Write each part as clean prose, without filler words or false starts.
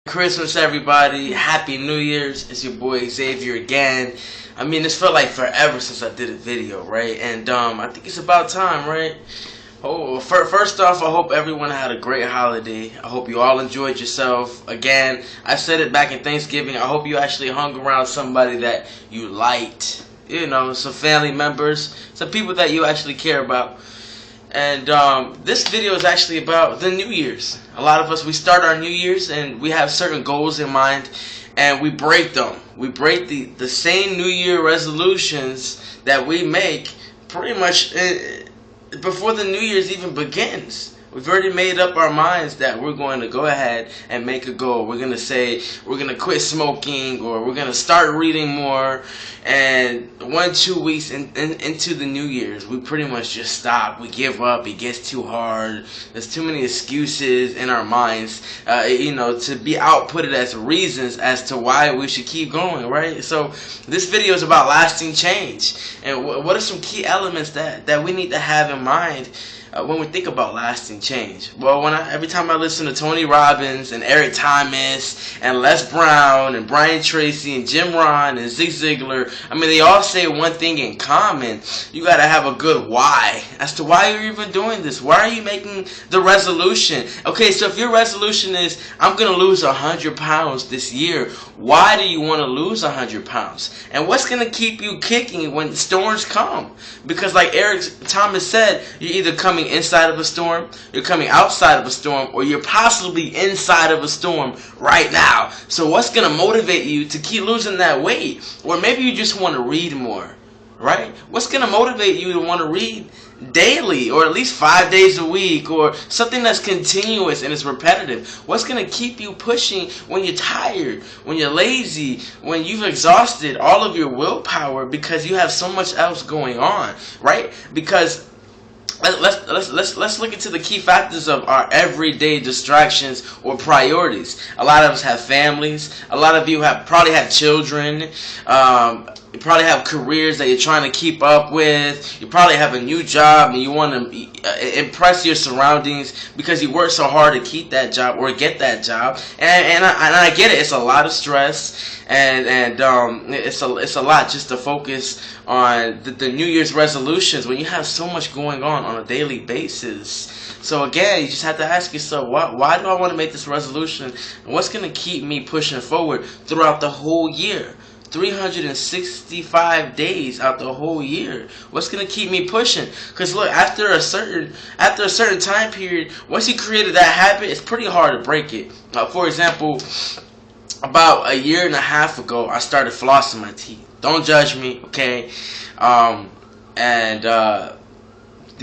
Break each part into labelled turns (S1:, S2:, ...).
S1: Christmas, everybody. Happy New Year's. It's your boy Xavier again. I mean, it's felt like forever since I did a video, right? And I think it's about time, right? Oh, first off, I hope everyone had a great holiday. I hope you all enjoyed yourself. Again, I said it back in Thanksgiving. I hope you actually hung around somebody that you liked. You know, some family members, some people that you actually care about. And this video is actually about the New Year's. A lot of us, we start our New Year's and we have certain goals in mind and we break them. We break the same New Year resolutions that we make pretty much before the New Year's even begins. We've already made up our minds that we're going to go ahead and make a goal. We're going to say we're going to quit smoking, or we're going to start reading more. And 1-2 weeks into the New Year's, we pretty much just stop. We give up. It gets too hard. There's too many excuses in our minds, to be outputted as reasons as to why we should keep going, right? So this video is about lasting change. And what are some key elements that we need to have in mind when we think about lasting change? Well, every time I listen to Tony Robbins and Eric Thomas and Les Brown and Brian Tracy and Jim Rohn and Zig Ziglar, I mean, they all say one thing in common. You got to have a good why as to why you're even doing this. Why are you making the resolution? Okay, so if your resolution is, I'm going to lose 100 pounds this year, why do you want to lose 100 pounds? And what's going to keep you kicking when storms come? Because like Eric Thomas said, you're either coming inside of a storm, you're coming outside of a storm, or you're possibly inside of a storm right now. So what's going to motivate you to keep losing that weight? Or maybe you just want to read more, right? What's going to motivate you to want to read daily, or at least 5 days a week, or something that's continuous and it's repetitive? What's going to keep you pushing when you're tired, when you're lazy, when you've exhausted all of your willpower because you have so much else going on, right? Because let's look into the key factors of our everyday distractions or priorities. A lot of us have families. A lot of you probably have children. You probably have careers that you're trying to keep up with. You probably have a new job and you want to impress your surroundings because you work so hard to keep that job or get that job. And I get it. It's a lot of stress and it's a lot just to focus on the New Year's resolutions when you have so much going on a daily basis. So again, you just have to ask yourself, why do I want to make this resolution? And what's going to keep me pushing forward throughout the whole year? 365 days out the whole year. What's gonna keep me pushing? Because look, after a certain time period, once you created that habit, it's pretty hard to break it. For example, about a year and a half ago, I started flossing my teeth. Don't judge me, okay? The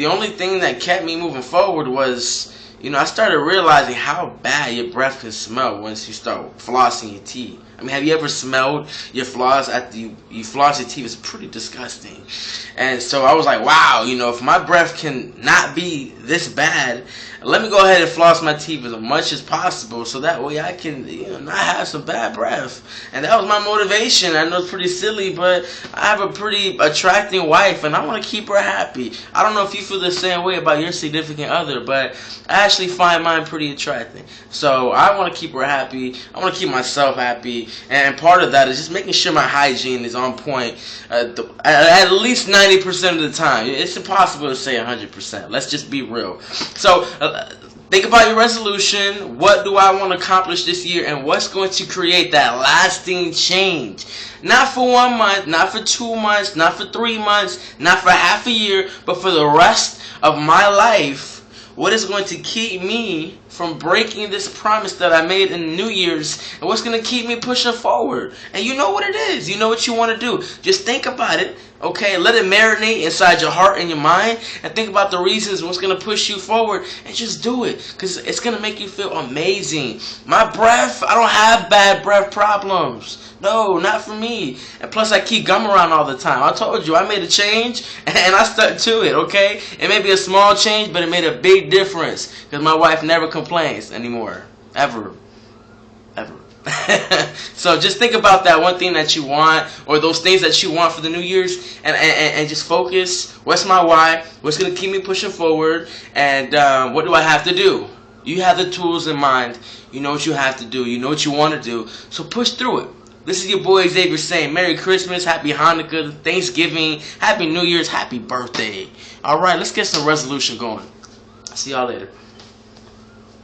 S1: only thing that kept me moving forward was, I started realizing how bad your breath can smell once you start flossing your teeth. I mean, have you ever smelled your floss after you floss your teeth? It's pretty disgusting. And so I was like, wow, if my breath can not be this bad, let me go ahead and floss my teeth as much as possible so that way I can not have some bad breath. And that was my motivation. I know it's pretty silly, but I have a pretty attracting wife and I want to keep her happy. I don't know if you feel the same way about your significant other, but I actually find mine pretty attractive. So I want to keep her happy. I want to keep myself happy. And part of that is just making sure my hygiene is on point at least 90% of the time. It's impossible to say 100%. Let's just be real. So think about your resolution. What do I want to accomplish this year? And what's going to create that lasting change? Not for 1 month, not for 2 months, not for 3 months, not for half a year, but for the rest of my life. What is going to keep me from breaking this promise that I made in New Year's? And what's going to keep me pushing forward? And you know what it is. You know what you want to do. Just think about it. Okay, let it marinate inside your heart and your mind. And think about the reasons what's going to push you forward. And just do it. Because it's going to make you feel amazing. My breath, I don't have bad breath problems. No, not for me. And plus I keep gum around all the time. I told you, I made a change and I stuck to it, okay? It may be a small change, but it made a big difference. Because my wife never complains anymore. Ever. So just think about that one thing that you want, or those things that you want for the New Year's, and just focus. What's my why? What's going to keep me pushing forward? And what do I have to do? You have the tools in mind. You know what you have to do. You know what you want to do. So push through it. This is your boy Xavier saying Merry Christmas, Happy Hanukkah, Thanksgiving, Happy New Year's, Happy birthday. Alright, let's get some resolution going. See y'all later.